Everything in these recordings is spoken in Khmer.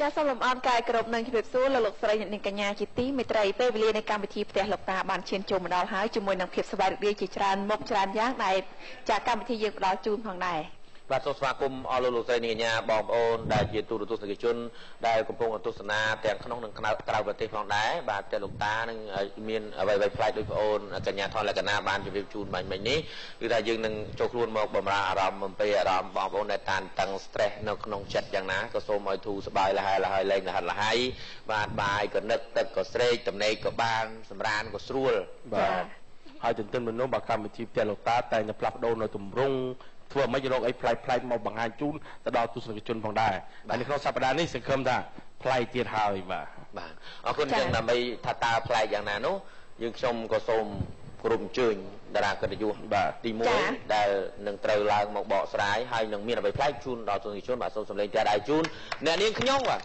ចាសសូមលំអរកាយគោរពនឹងជម្រាបសួរលោកស្រីអ្នកកញ្ញាជាទីមេត្រីពេលវេលានៃកម្មវិធីផ្ទះលោកតាបានឈានចូលមកដល់ហើយជាមួយនឹងភាពសប្បាយរីករាយជាច្រើនមុខច្រើនយ៉ាងដែលចាកម្មវិធីយើងផ្ដល់ជូនផងដែរបាទសូមស្វាគមន៍អស់លោកស្រីអ្នកកញ្ញាបងប្អូនដែលជាទូរទស្សនិកជនដែលកំពុងទស្សនាទាំងក្នុងនិងក្រៅប្រទេសផងដែរបាទតែលោកតានឹងមានអ្វីៗផ្លែកដោយបងប្អូនកញ្ញាថនលក្ខណៈបានជម្រាបជូនបាញ់មិញនេះគឺថាយើងនឹងចូលខ្លួនមកបម្រើអារម្មណ៍បំពេអារម្មណ៍បងប្អូនដែលតានតឹង stress នៅក្នុងចិត្តយ៉ាងណាក៏សូមឲ្យធូរស្បើយលហើយលែងលហិតលហើយបាទបាយក៏នឹកទឹកក៏ស្រេកតំណេកក៏បានសម្រានក៏ស្រួលបាទហើយទន្ទឹមនឹងនោះបាទកម្មវិធីផ្ទះលោកតាតែងតែផ្លាស់ប្ដូរនៅទម្រង់ធ្វើមិនរកអីប្លែកៗមកបង្ហាញជូនទៅដល់ទស្សនិកជនផងដែរហើយនៅក្នុងសប្តាហ៍នេះសង្ឃឹមថាប្លែកទៀតហើយបាទអរគុណចឹងដើម្បីថាតើប្លែកយ៉ាងណានោះយើងខ្ញុំក៏សូមគោរពអញ្ជើញតារាកិត្តិយសបាទទី1ដែលនឹងត្រូវឡើងមកបកស្រាយហើយនឹងមានអ្វីប្លែកជូនដល់ទស្សនិកជនបាទសូមសម្លេងផ្ទះដៃជូនអ្នកនាងខ្ញុំបាទ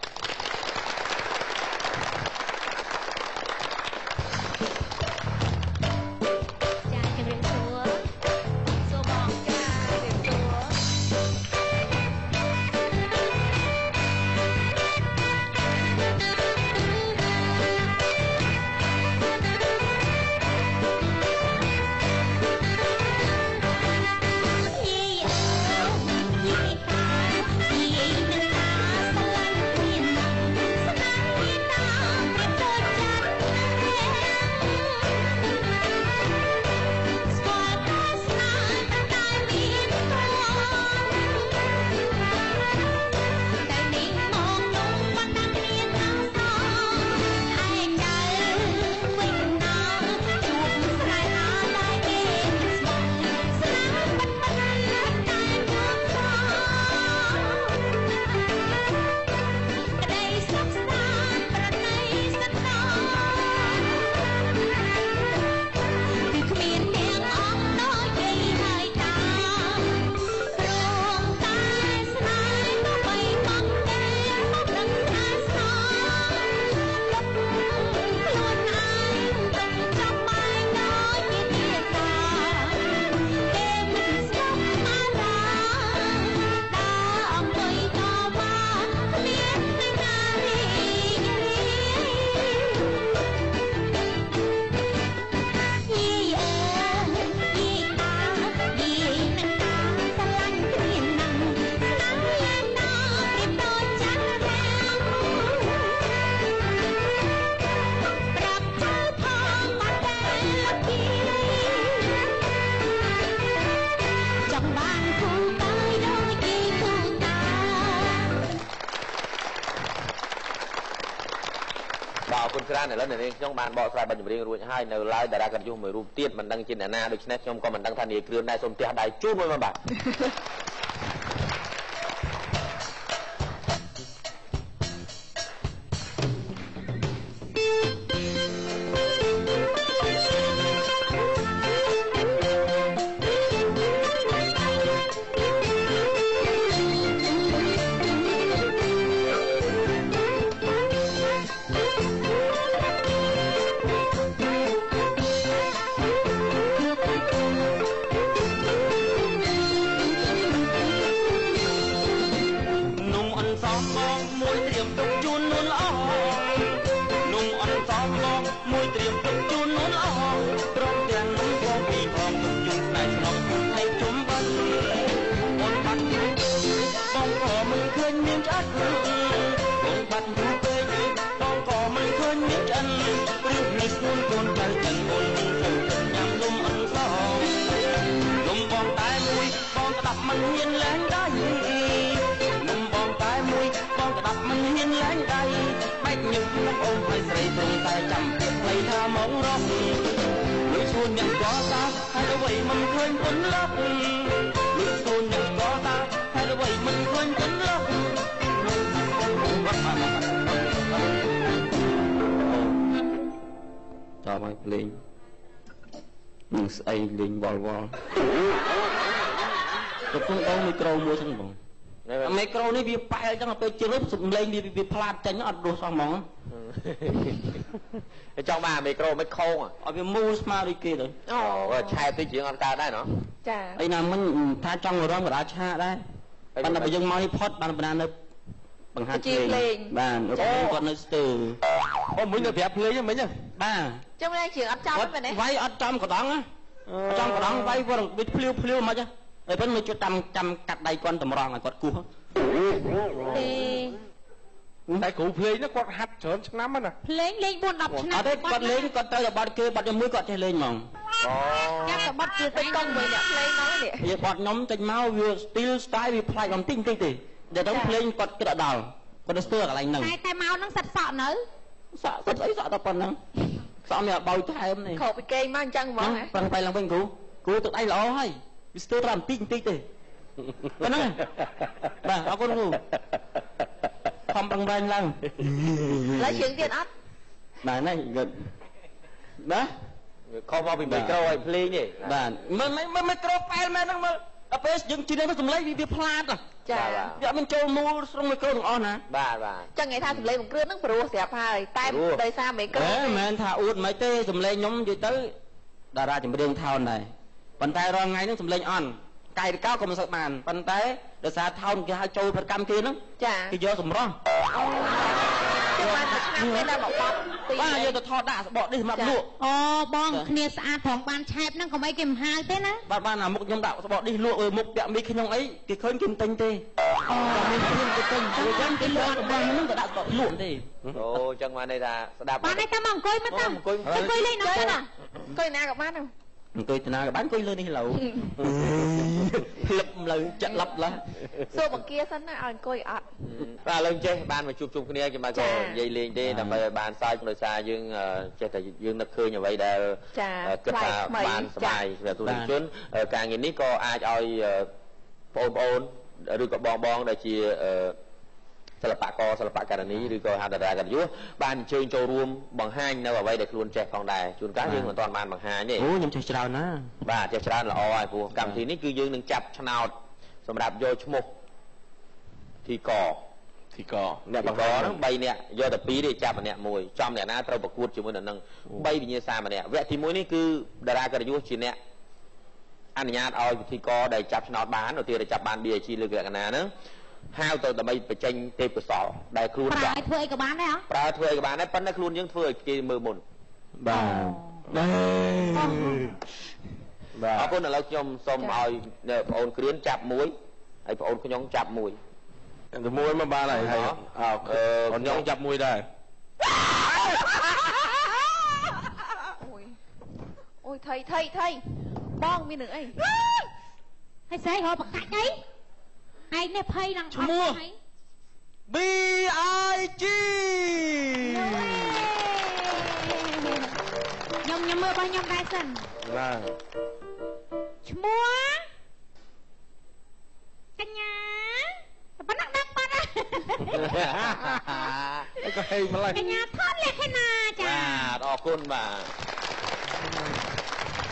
ឥឡូវអ្នកនាងខ្ញុំបានបកស្រាយបញ្ចម្រៀងរួចហើយនៅឡើយតារាកិត្តិយសមួយរូបទៀតមិនដឹងជាអ្នកណាដូច្នេះខ្ញុំក៏មិនដឹងថានាយគ្រឿនដែរសូមផ្ទះដៃជូនមួយមកបាទលេងនឹងស្អីលេងវល់កំពុងដងមីក្រូមួយហ្នឹងបងមីក្រូនេះវាប៉ែអញ្ចឹងទៅជិះសំលេងវាផ្លាតចេញអត់ដួសសោះហ្មងចង់បានមីក្រូមិនខោងឲ្យវាមូលស្មើដូចគេទៅអូឆែបទៅជាងអត់កើតដែរណ៎ចាអីណាមិញថាចង់រំក៏ដល់ឆាដែរប៉ុន្តែបើយើងមកនេះផុតបានបណ្ដានៅ bằng hai play bà nó còn nơi từ ô mới được đẹp play chứ mấy nhá ba trong đây chỉ ăn trong vậy đấy vay ăn trong có đắng á trong có đắng vay vừa biết phiêu mà chứ rồi vẫn mới cho trăm cắt đầy con tầm rong là con cua thì tại cụ play nó con hát sớm sáng lắm á lên buồn đọc ở đây con lên con tới là bắt kia bắt cho mũi con chơi lên mỏng chắc là bắt chưa tới công với nhạc play nói nè giờ bắt nhóm tình máu vừa style vừa play còn tinh tinh thì để đóng play con cái đào con nó sưa cả lành nằng tay máu nó sạch sọ nữa sợ ấy sợ tao còn nằng sợ mẹ bao thay em này khổ bị kê mang chăng mà hả bằng tay làm bên cú tụi đây là ó hay sưa làm tinh tinh thì con nói bà nó con ngủ không bằng banh lăng lấy chuyện tiền ắt bà này gần đó không vào bị micro hay play nhỉ bà mấy micro file mà nó mà ở bên dừng chỉ đây mới dùng lấy vì plat à chà dạ mình cho mua xong micro đừng on hả bà chẳng ngày tha dùng lấy một cưa nó pro xẹp hai tay đời xa mấy cưa đấy mà anh thà uất mấy tê dùng lấy nhóm gì tới đà ra chỉ mới đường thao này bàn tay rồi ngay nó dùng lấy on cài được cao còn sợ bàn bàn tay để xa thao cái hai trâu phần cam kia nó chà cái gió sầm rong ba giờ tôi thọ đã bỏ đi mập lụa bong kia xa thòng ban chẹp nó còn mấy kìm hai thế nè bạn nào một nhóm đạo bỏ đi lụa rồi một bẹo mi khi nông ấy cái khơi kim tinh tê mình kim cái tinh rồi dám cái lụa bằng nó đã bỏ lụa thì ô chân mà đây là đạp bạn này tao mong coi mất tao coi lên nó nè coi nào gặp bác không tôi từ nào bán coi lên đi lẩu lập lời chặt lập là xô bằng kia sẵn là coi ọt và lần chơi ban mà chụp chung kia mà có dây liền đi nằm về bàn sai trong đời xa dương chơi tại dương nực khơi như vậy đã kết là bàn bài về tu hành chuyến càng nhìn ní có ai oi ôn rồi có bon đây chỉสลับปะกอสลับปะกันนี้หรือก็หาแต่กันยุ่บ้านเชิงโจรวมบางห้างนะว่าไว้เด็กล้วนแจกของได้จุนก้ายื่นเหมือนตอนมานบางห้างนี่โอ้ยังเฉยๆนะบ้าเฉยๆละอ้อยผู้กรรมทีนี้คือยื่นหนึ่งจับชนาวสำหรับโยชมุกทีก่อเนี่ยบางก่อทั้งใบเนี่ยโยแต่ปีได้จับเนี่ยมวยจอมเนี่ยนะเราประกวดจุ่มนั่นนึงใบวิญญาณมาเนี่ยแวะทีมวยนี่คือดารากันยุ่งจีเนี่ยอันนี้เอาทีก่อได้จับชนาวบ้านหรือที่ได้จับบ้านเบียร์ชีเลือกกันนะเนาะห้าวตัวแต่ไม่ไปเจงเตะกระสอบได้ครูนจับปลาถ้วยกับบ้านได้เหรอปลาถ้วยกับบ้านได้ปั้นได้ครูนยังถ้วยกีมือมุนบ้าเอาคนเราจมสมเอาเนี่ยโอนเครียนจับมวยไอ้โอนขยงจับมวยแต่มวยมาบ้านไหนใครขยงจับมวยได้โอ้ยไทยบ้องมีหนึ่งไอ้ให้ใส่หัวปากกัดไงไอ้เนี่ยเพย์นังชั่วโมง B.I.G ยมมือบ้านยมได้สินชั่วโมงกัญญาปนักดังปะนะก็ให้มาเลยกัญญาทอดเล็กให้นาจ้าออกคุณมา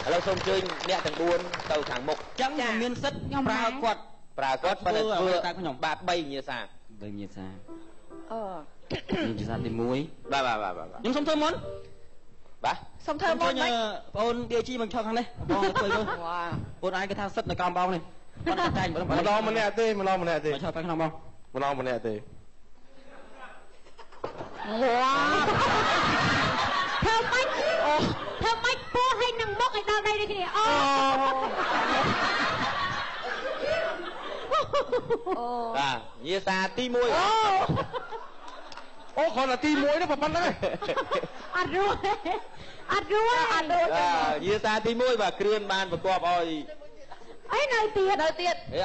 เราส่งเชิญเนี่ยทั้งบุญเต่าถังมกจังเมียนซัดปลากดปรากฏประเด็นเพื่อบาดใบเงียซาใบเงียซาเงียซาติมวยบ้ายังสมเธอมั้งบ้าสมเธอมั้งไหมปนเดียจีมันชอบทางนี้ปนเคยด้วยปนไอ้กระทาซัดในกองเบาเนี่ยมันกระจายมันลองมันแน่ตีมันลองมันแน่ตีชอบไปข้างนอกเบามันลองมันแน่ตีว้าเธอไม่ปูให้หนังมกไอ้ดาวได้เลยทีอ๋อเยี่ยซาตีมวยโอ้คนละตีมวยนะผมมันเลยอัดรู้เยี่ยซาตีมวยแบบเคลื่อนบานประกอบอ้อยไอ้นายเตียดไ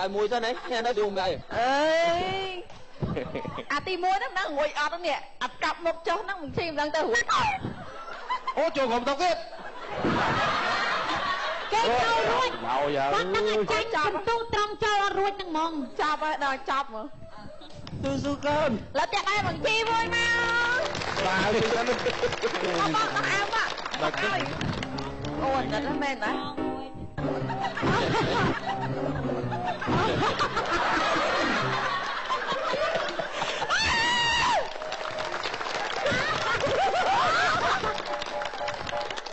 อ้มวยซะไหนเนี่ยน่าดูไงตีมวยนั่งหวยอัดเนี่ยอัดกลับนกเจ้านั่งมึงชิมดังแต่หัวโอ้โจผมต้องเก็บเจ้ารุ่นวันนั้นใจจับตู้ตรงเจ้ารุ่นนั่งมองจับไปหน่อยจับมั้งสู้กันแล้วจะได้บังชีมวยมาบ้าสู้กันเอาบ้างเอาบ้างโอ้ยนั่นแม่นะ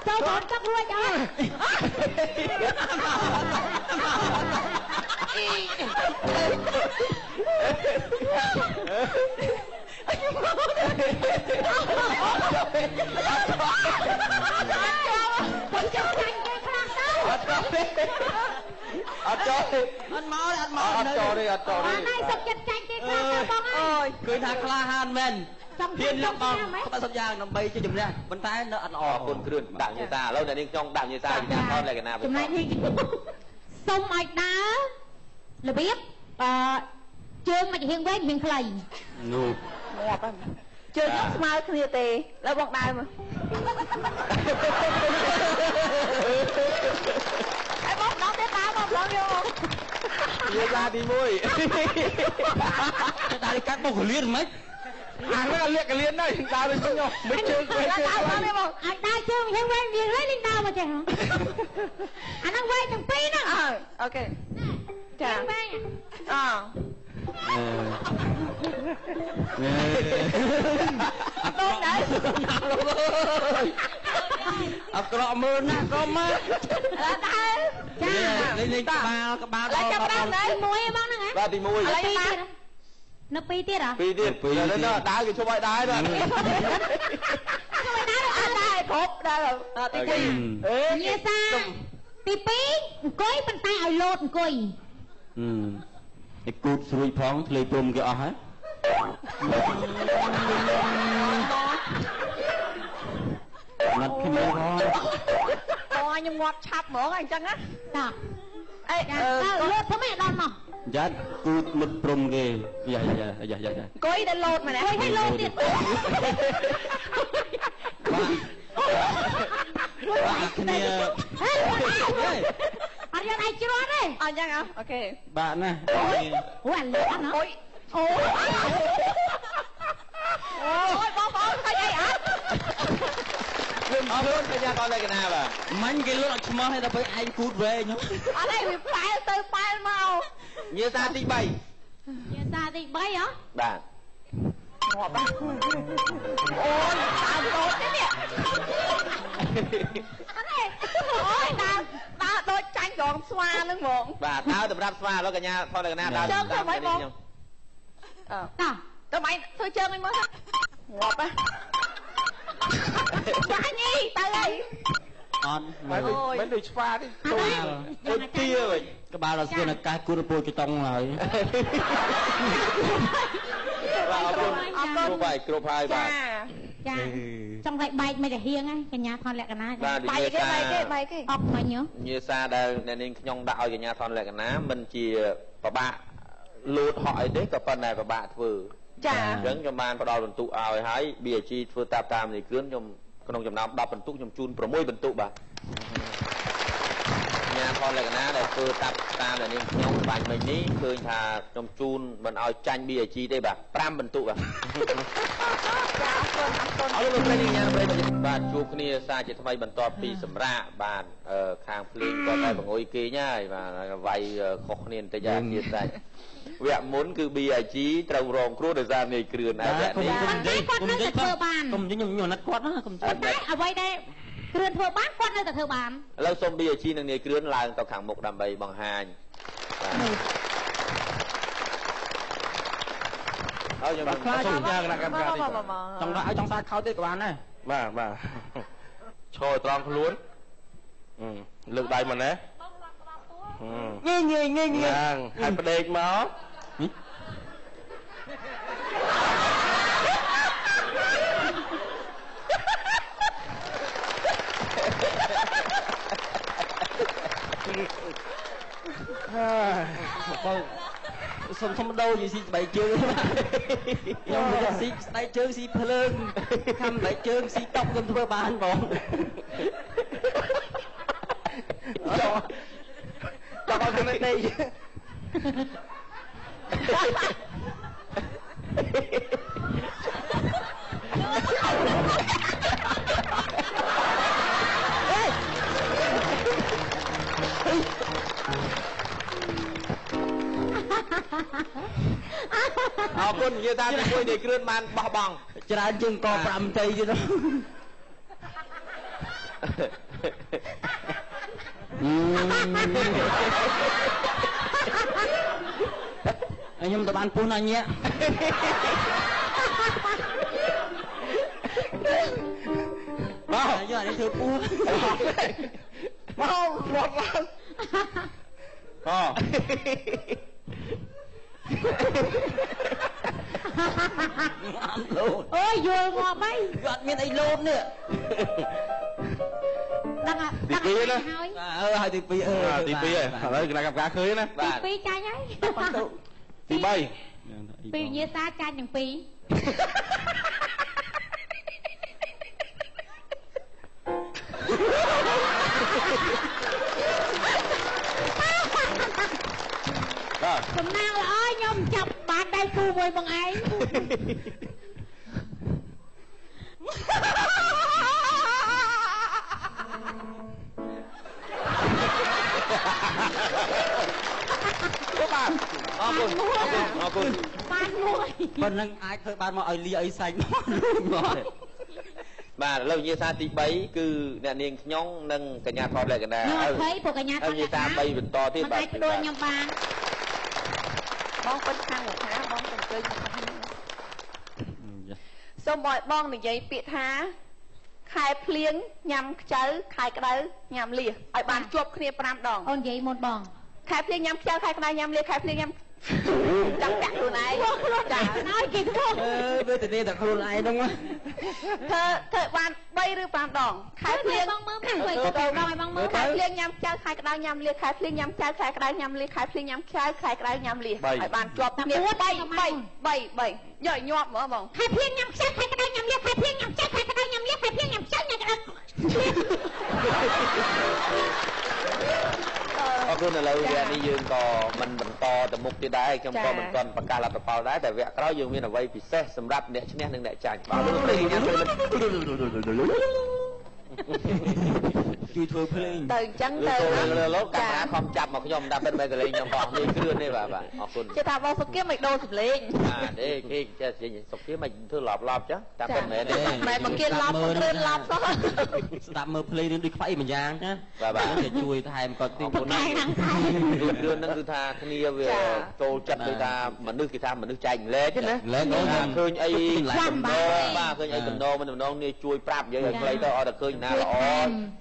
เจ้าบอลจักรวยจ้า អត់ចូល អត់មកអត់មក អត់ចូលទេអត់ចូលទេ អានេះសុខចិត្តចាញ់គេខ្លះទៅបងអើយ ឃើញថាក្លាហានមែន សំ ហ៊ានល សុ ក់ ខ បង ណាមែន បាត់សុខយ៉ាងដើម្បីជាជំនះប៉ុន្តែនៅអត់ល្អ អរគុណគ្រឿនដាក់ញេសាឥឡូវអ្នកនាងខ្ញុំដាក់ញេសាពីណាថតលក្ខណៈ ចំណែកនេះសុំឲ្យដើររបៀបជើងមកហៀងវែងហៀងខ្លី នោះ ងាប់ហ្នឹងជើងខ្ញុំស្មើគ្នាទេលើបងដើមអើបងដល់ទេដើមមកឡងយក ញេសាទី1 តែកាត់បុកលៀនមិន អាហ្នឹងលាក់កលៀនដែរដើរវិញខ្ញុំមិនជើងវិញ ដើមមកទេបង ឲ្យដើរជើងហៀងវែងវាហើយនឹងដើរមកចេះអាហ្នឹងវែងទាំងពីរហ្នឹង អូខេចា ហៀងវែង អ អត់ដល់ដែរអក្រក់មើលណាក៏មក ើដើរ ចា លេងក្បាល ឡើយចាប់ដើមដែរ មួយឯងបងហ្នឹងហ៎ បាទទី1 ឥឡូវដើរ នៅពីរទៀតហ៎ ពីរទៀតដើរគេជុំឲ្យដើរទៅ ដើរគ្រប់ដើរទី2 ញាសាទី2អង្គុយប៉ុន្តែឲ្យលោតអង្គុយ ឯគូតស្រួយផងធ្លេព្រំគេអស់ហើយណាត់គ្នាផង អូខ្ញុំងាប់ឆាប់ហ្មងអញ្ចឹងណា តា អេ លោតធ្វើម៉េចដល់មក យ៉ាត់គូតមុតព្រំគេយ៉ា អង្គុយដល់លោតមកណា ឲ្យលោតទៀត បាទគ្នា អត់យកដៃជ្រត់ទេ អញ្ចឹងអូខេ បាទណា អូអាលោតអត់ណា អូយអូយបងប្អូនឃើញអីអត់ អរគុណកញ្ញាកនលក្ខណៈបាទ មាញ់គេលុតឲ្យឆ្មោះឲ្យដល់ពេលឯងគូតវែង អត់ទេវាប៉ែលទៅប៉ែលមក ញេសាទី3 ញាសាទី3ហ៎ បាទ ងាប់អូយដើរលោតទេនេះអត់ទេអូយដើរដូចចាញ់ក្រងស្វាហ្នឹងហ្មង បាទដើរសម្រាប់ស្វាឥឡូវកញ្ញាថតលក្ខណៈដើរ ជើងធ្វើម៉េចបង តា ទៅម៉េចធ្វើជើងអីមកងាប់ចាញ់នេះទៅអី អត់ មិនដូចស្វាទេ ដូចទាវិញក្បាលដល់ស្គនអាកាសគូរពោចតុងហើយ បាទអរគុណគ្រប់ហើយគ្រប់ហើយបាទ ចាចង់ឲ្យបែកមិនទៅហៀងហើយកញ្ញាថនលក្ខណៈ បាទ បាយគេអត់មិញហ៎ ញេសាដែលអ្នកនាងខ្ញុំដាក់ឲ្យកញ្ញាថនលក្ខណៈមិនជាប្របាក់លូតហក់អីទេក៏ប៉ុន្តែប្របាក់ធ្វើ ចា អញ្ចឹងខ្ញុំបានផ្ដល់បន្ទុកឲ្យហើយ BAG ធ្វើតាមនេះគ្រឿនខ្ញុំក្នុងចំណោម10បន្ទុកខ្ញុំជូន6បន្ទុកបាទញ៉ាំផលលក្ខណៈដែលធ្វើតាមដែលនាងខ្ញុំបាញ់មិញនេះឃើញថាខ្ញុំជូនមិនឲ្យចាញ់ BAG ទេបាទ5បន្ទុកបាទ ចាអរគុណ អរគុណប្រិយញ៉ាំប្រិយបាទជួបគ្នាសារជាថ្មីបន្ទាប់ពីសម្រាប់បាទខាងភ្លេងគាត់តែបង្អុយគេញហើយបាទវាយខុសគ្នាបន្តិចយ៉ាងទៀតតែវគ្គមុនគឺ BAG ត្រូវរងគ្រោះដោយសារនាយគ្រឿនអាវគ្គនេះ គាត់នៅតែធ្វើបានក ុំខ្ញុំណាត់គាត់ណាកុំចិត្ត តែអ្វីដែលគ្រឿនធ្វើបានគាត់នៅតែធ្វើបាន ឥឡូវសូម BAG និងនាយគ្រឿនឡើងទៅខាងមុខដើម្បីបង្ហាញបាទហើយខ្ញុំ ខ្លាច សូម យ៉ាងណាកម្មការនេះចង់ឲ្យចង់សាខោទៀតក៏បានដែរ បាទឈរត្រង់ខ្លួនលើកដៃមកណាងាយយ៉ាងហើយផ្ដេកមក សុំធំដោយស៊ីស្បែកជើងខ្ញុំមិនស៊ីស្បែកជើងស៊ីភ្លើងខំស្បែកជើងស៊ីតុកខ្ញុំធ្វើបានបងតោះខាងនេះអរគុណនិយាយតាមទី1នៃគ្រឿនបានបោះបង់ ច្រើនជាងក5តីទៀតខ្ញុំទៅបានពុះណាញ៉ា អានេះធ្វើពូមករត់ឡើងអូ អូយយល់ងាប់ហើយ អត់មានអីលោភនេះ ដឹងទី2ណា ហើយ ហើយទី2ទី2ហើយឥឡូវគណៈកម្មការឃើញណា ទី2ចាញ់ហើយ ទី3 ពីវិញ្ញាសាចាញ់ទាំងពីរ សំណាងល្អខ្ញុំចាប់បានដៃគូមួយបងឯង បាទអរគុណអរគុណ បានមួយ ប៉ុណ្ណឹងអាចធ្វើបានមកឲ្យលីអីសាច់មកបាទឥឡូវវិញ្ញាសាទី3គឺអ្នកនាងខ្ញុំនិងកញ្ញាថតលក្ខណៈ ខ្ញុំអត់ភ័យព្រោះកញ្ញាថតលក្ខណៈ វិញ្ញាសា3បន្តទៀត បាទអាចដូចខ្ញុំបាន បងពេញខាងមកថាបងទៅជើញមកខាងសូមឲ្យបងនិយាយពាក្យថាខែភ្លៀងញ៉ាំខ្ចៅខែក្តៅញ៉ាំលៀសឲ្យបានជាប់គ្នា5ដង អូននិយាយមុនបង ខែភ្លៀងញ៉ាំខ្ចៅខែក្តៅញ៉ាំលៀសខែភ្លៀងញ៉ាំចាំចាក់ខ្លួនឯងចា ឲ្យគេធ្វើ វេទនាតែខ្លួនឯងហ្នឹង ធ្វើបាន3ឬ5ដងខែភ្លៀង បងមើលមើលធ្វើទៅដល់ឲ្យបងមើល ខែភ្លៀងញ៉ាំខ្ចៅខែក្តៅញ៉ាំលៀសខែភ្លៀងញ៉ាំខ្ចៅខែក្តៅញ៉ាំលៀសខែភ្លៀងញ៉ាំខ្ចៅខែក្តៅញ៉ាំលៀសឲ្យបានជាប់គ្នា3យកញាប់ហ្មងបង ខែភ្លៀងញ៉ាំខ្ចៅខែក្តៅញ៉ាំលៀសខែភ្លៀងញ៉ាំខ្ចៅខែក្តៅញ៉ាំលៀសខែភ្លៀងញ៉ាំខ្ចៅញ៉ាំក្តៅ អរគុណឥឡូវវគ្គនេះយើងក៏មិនបន្តទៅមុខទៀតដែរខ្ញុំក៏មិនទាន់ប្រកាសលទ្ធផលដែរតែវគ្គក្រោយយើងមានអ្វីពិសេសសម្រាប់អ្នកឈ្នះនិងអ្នកចាញ់បាទលោកព្រេងញ៉ាំព្រេងជួយធ្វើភ្លេង ទៅអញ្ចឹងទៅ លោកកាមេរ៉ាខំចាប់មកខ្ញុំតាមពិតមែនតលេងខ្ញុំបងនេះគ្រឿននេះបាទអរគុណ គេថាបងសុគៀមមិនដូរសម្លេង ទេគេចេះសុខភាពមិនធ្វើឡប់ចឹងតាមពិតមែនទេ ម៉ែមកគេឡប់គ្រឿនឡប់សោះ ស្ដាប់មើលភ្លេងរឿងដូចខ្វៃម្យ៉ាងណាគេជួយថែមគាត់ទី គ្រឿនហ្នឹងគឺថាគ្នាវាចូលចិត្តដូចថាមនុស្សគេថាមនុស្សចែកម្លែកណាឃើញអីបាទឃើញអីតំណងមិនតំណងនេះជួយប្រាប់និយាយឲ្យខ្លីទៅអត់តែឃើញណាល្អ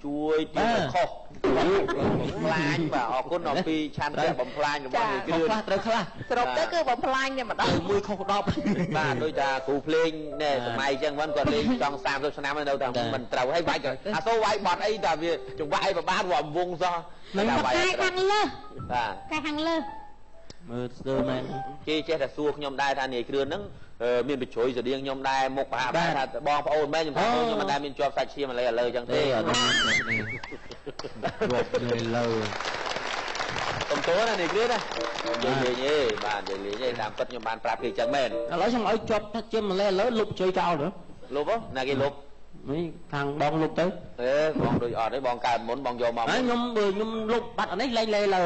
ជួយទីខុសបំផ្លាញបាទអរគុណអំពីឆន្ទៈបំផ្លាញរបស់នេះគ្រឿន ត្រូវខ្លះ សរុបទៅគឺបំផ្លាញតែម្ដង មួយខុស10 បាទដូចថាគ្រូភ្លេងណែសម័យចឹងមិនគាត់លេងចង់30ឆ្នាំនៅតែមិនត្រូវហើយវាយអាសូរវាយបត់អីតែវាចង្វាក់អីប្របានរំវងសោះ តែខាងលើ បាទ តែខាងលើ មើលស្ទើរមែន គេចេះតែសួរខ្ញុំដែរថានាយគ្រឿនហ្នឹងមានបញ្ជ្រុយស្តៀងខ្ញុំដែរមុខប្រហាក់ថាបងប្អូនមែនខ្ញុំថាខ្ញុំមិនដែលមានជាប់សាច់ឈាមឥឡូវចឹងទេ អត់មានលើលើ តំតូនណានាយគ្រឿនណានិយាយលេងទេបាទនិយាយលេងទេតាមពិតខ្ញុំបានប្រាប់គេចឹងមែន ឥឡូវខ្ញុំឲ្យជាប់ថាជាម្លេះឥឡូវលុបជួយចោលទៅ លុបណាគេលុប នេះខាងបងលុបទៅ បងដូចអត់ទេបងកើតមុនបងយកមក ហើយខ្ញុំលុបបាត់អានេះលែងលេលើ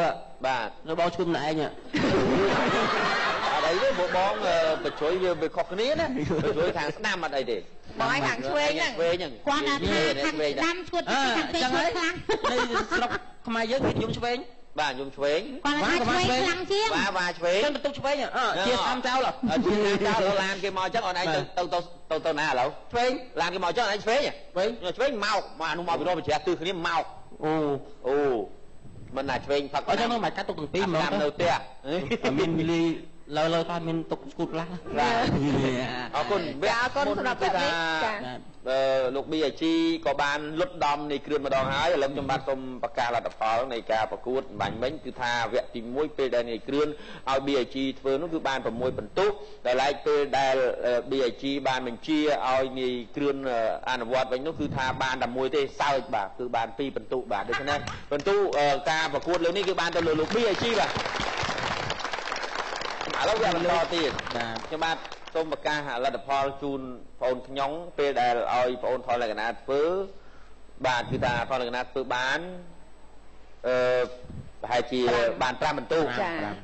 បាទ នៅបងឈុំណែឯង អត់អីទេបងបញ្ជ្រុយវាខុសគ្នាណាបញ្ជ្រុយខាងស្ដាំអត់អីទេ បងឯងខាងឆ្វេងហ្នឹង គាត់ថាខាងដាំឈួតខាងពេកឈួតខ្លាំង នៅស្រុកខ្មែរយើងគេខ្ញុំឆ្វេង បាទខ្ញុំឆ្វេង គាត់ថាឆ្វេងខ្លាំងជាង បាទឆ្វេង ចឹងបន្ទុកឆ្វេងជាស្ដាំចោល ជាចោលឡានគេមកចឹងអូនឯងទៅណាឥឡូវ ឆ្វេង ឡានគេមកចឹងអូនឯងឆ្វេងឆ្វេងមកអានោះមកពីរកបញ្ជ្រាទិសគ្នាមកអូមិនណាឆ្វេងផឹក អញ្ចឹងមកកាត់ទុកទាំងពីរហ្មង នៅផ្ទះ មានលីលើថាមានទុកស្គូតខ្លះ បាទអរគុណវគ្គអរគុណសម្រាប់ពេលនេះលោក BIG ក៏បានលុតដំនៃគ្រឿនម្ដងហើយឥឡូវខ្ញុំបាទសូមប្រកាសលទ្ធផលនៃការប្រកួតបាញ់មិញគឺថាវគ្គទី1ពេលដែលនៃគ្រឿនឲ្យ BIG ធ្វើនោះគឺបាន6បន្ទុកតែឡែកពេលដែល BIG បានបញ្ជាឲ្យនៃគ្រឿនអនុវត្តវិញនោះគឺថាបានតែមួយទេសើចបាទគឺបាន2បន្ទុកបាទដូច្នេះបន្ទុកការប្រកួតលើនេះគឺបានទៅលើលោក BIG បាទឥឡូវវាបន្តទៀតខ្ញុំបាទសូមប្រកាសលទ្ធផលជូនបងប្អូនខ្ញុំពេលដែលឲ្យបងប្អូនថតលក្ខណៈធ្វើបាទគឺថាថតលក្ខណៈធ្វើបានប្រហែលជាបាន5បន្ទុក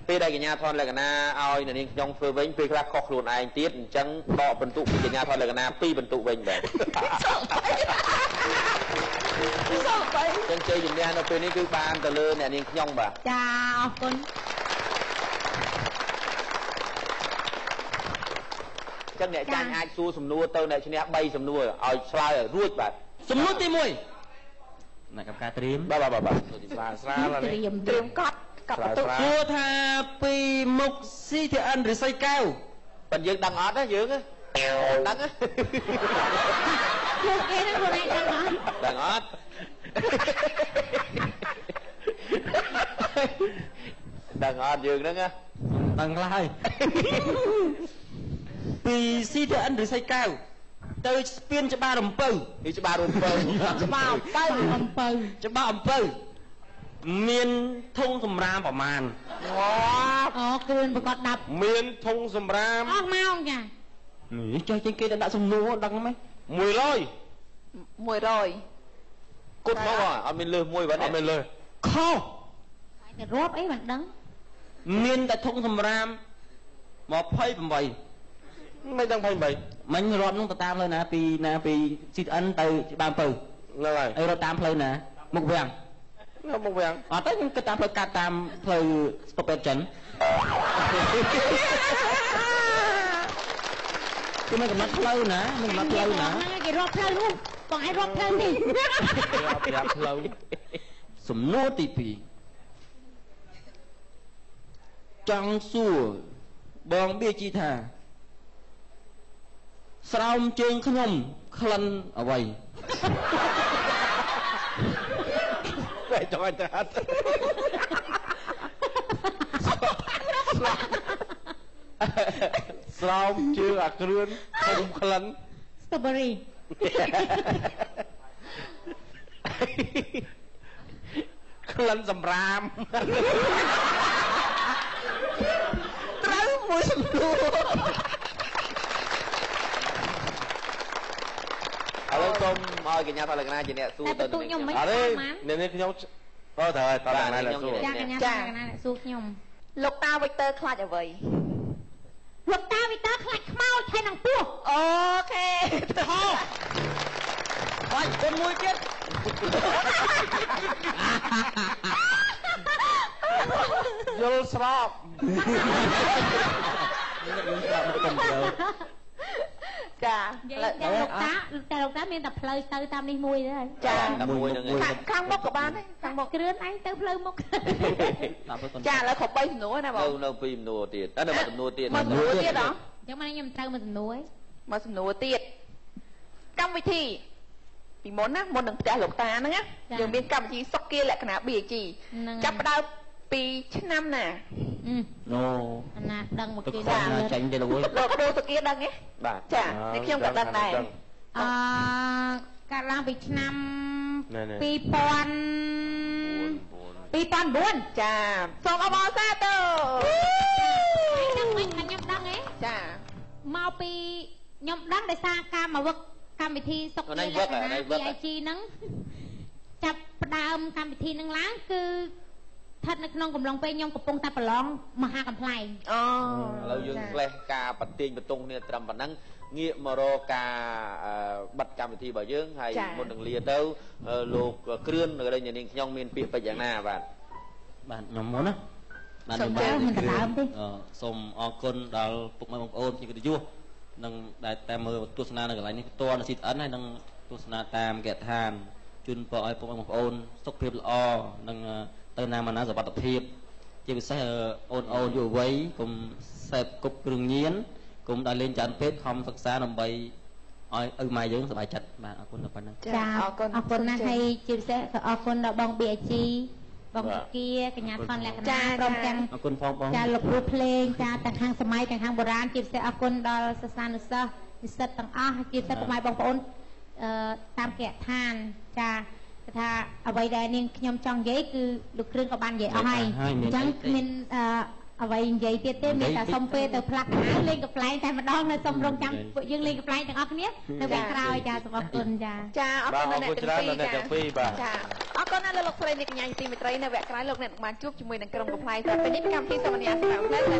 ពេលដែលកញ្ញាថតលក្ខណៈឲ្យនាងខ្ញុំធ្វើវិញពេលខ្លះខុសខ្លួនឯងទៀតអញ្ចឹងដកបន្ទុកពីកញ្ញាថតលក្ខណៈ2បន្ទុកវិញបាទចឹងជ័យជំនះនៅពេលនេះគឺបានទៅលើអ្នកនាងខ្ញុំបាទ ចាអរគុណ ចឹងអ្នកចាញ់អាចសួរសំណួរទៅអ្នកឈ្នះ3សំណួរឲ្យឆ្លើយឲ្យរួចបាទសំណួរទី1អ្នកកម្មការត្រៀមបាទស្រាលត្រៀមកត់កត់បន្ទុកសួរថាពីមុខ CTN រិស័យកែវប៉ុន្តែយើងដឹងអត់ទេយើងដឹងពួកគេនឹងខ្លួនឯងដឹងអត់ដឹងអត់យើងហ្នឹងដឹងឡើយពី CTN រិស័យកែវទៅស្ពានច្បាររំពៅច្បាររំពៅច្បារអំពៅមានធុងសម្រាមប្រមាណអូគ្រឿនប្រកប10មានធុងសម្រាមអស់ម៉ោងចានេះចេះជាងគេដាក់សំណួរដឹងไหม100គុតមកអត់មានលើសមួយបាទអត់មានលើសខុសតែរាប់អីមិនដឹងមានតែធុងសម្រាម28មិនដឹង28មិញរត់នោះទៅតាមផ្លូវណាពី CTN ទៅច្បារអំពៅហ្នឹងហើយហើយរត់តាមផ្លូវណាមុខវាំងមកវាំងអត់ទេខ្ញុំគិតតាមផ្លូវកាត់តាមផ្លូវស្តុបពេទ្យចិនគឺមិនកំណត់ផ្លូវណាមិនកំណត់ផ្លូវណាគេរាប់ផ្លូវនោះបងឯងរាប់ផ្លូវនេះរាប់ផ្លូវសំណួរទី2ចង់សួរបងបៀជីថាស្រោមជើងខ្ញុំក្លិនអ្វីតែចង់ឲ្យត្រាត់ស្រោមជើងអាគ្រឿនធំក្លិន Strawberry ក្លិនសម្រាមត្រូវមួយសំណួរឥឡូវសូមឲ្យកញ្ញាថាលក្ខណៈជាអ្នកសួរទៅខ្ញុំមិនអត់ទេនេះខ្ញុំត្រូវតែតើលក្ខណៈអ្នកសួរចាកញ្ញាថាលក្ខណៈអ្នកសួរខ្ញុំលោកតាវិកទ័រខ្លាចអ្វីលោកតាវិកទ័រខ្លាចខ្មោចហើយនឹងពស់អូខេបាច់គុណមួយទៀតយល់ស្របចាលោកតាមានតែផ្លូវទៅតាមនេះមួយទេចាមួយនឹងខាងមុខក៏បានដែរខាងមុខគ្រឿនឯងទៅផ្លូវមុខចាឥឡូវខុស3សំណួរណាបងនៅ2សំណួរទៀតតែនៅ1សំណួរទៀត1សំណួរទៀតហ៎យ៉ាងម៉េចខ្ញុំត្រូវ1សំណួរ1សំណួរទៀតកម្មវិធីពីមុនណាមុននឹងផ្ទះលោកតាហ្នឹងណាយើងមានកម្មវិធីសុកគាលក្ខណៈ BG ចាប់ផ្ដើមពីឆ្នាំណាអូអាណាដឹងមកគេចាញ់ទេលោកលោកគ្រូសុកគាដឹងទេបាទចានេះខ្ញុំក៏ដឹងដែរកាលឡើងពីឆ្នាំ2009ចាសូមអបអរសាទរខ្ញុំដឹងហ៎ចាមកពីខ្ញុំដឹងដោយសារការមកវឹកកម្មវិធីសុកគាលក្ខណៈ BG ហ្នឹងចាប់ផ្ដើមកម្មវិធីហ្នឹងឡើងគឺស្ថិតនៅក្នុងកំឡុងពេលខ្ញុំកំពុងតែប្រឡងមហាកំ pl ែងអូឥឡូវយើងផ្លេសការបន្ទាញបន្ទងគ្នាត្រឹមប៉ុណ្ណឹងងាកមករកការបិទកម្មវិធីរបស់យើងហើយមុននឹងលាទៅលោកគ្រឿននៅđâyនាងខ្ញុំមានពាក្យពេចន៍យ៉ាងណាបាទខ្ញុំមុនណាបាទខ្ញុំដើមទេសូមអរគុណដល់ពុកម៉ែបងប្អូនជាកិត្តិយសនឹងដែលតាមមើលទស្សនានៅកន្លែងនេះផ្ទាល់នៅ CTN ហើយនឹងទស្សនាតាមគេដ្ឋានជូនពរឲ្យពុកម៉ែបងប្អូនសុខភាពល្អនិងទៅណាមកណាសុវត្ថិភាពជាពិសេសអូនយុវវ័យកុំសេពគប់គ្រឿងញៀនកុំដល់លេងច្រើនពេកខំសិក្សាដើម្បីឲ្យម៉ែយើងសប្បាយចិត្តបាទអរគុណដល់ប៉ុណ្ណឹងចាអរគុណណាស់ហើយជាពិសេសក៏អរគុណដល់បង BG បងសុគាកញ្ញាថនលក្ខណៈព្រមទាំងអរគុណផងបងចាលោកគ្រូភ្លេងចាទាំងខាងសម័យទាំងខាងបុរាណជាពិសេសអរគុណដល់សិស្សានុសិស្សនិស្សិតទាំងអស់ជាពិសេសពុកម៉ែបងប្អូនតាមគេដ្ឋានចាថាអ្វីដែលនាងខ្ញុំចង់និយាយគឺលោកគ្រឿងក៏បាននិយាយអស់ហើយអញ្ចឹងគ្មានអ្វីនិយាយទៀតទេមានតែសុំពេលទៅផ្លាស់កៅលេងកំ pl ែងតែម្ដងនៅសុំរងចាំពួកយើងលេងកំ pl ែងទាំងអស់គ្នានៅពេលក្រោយចាសូមអរគុណចាចាអរគុណអ្នកទាំងពីរបាទចាអរគុណដល់លោកស្រីនាងកញ្ញាទីមេត្រីនៅវគ្គក្រោយលោកអ្នកនឹងបានជួបជាមួយនឹងក្រុមកំ pl ែងតែពេលនេះកម្មវិធីសវនាសម្រាប់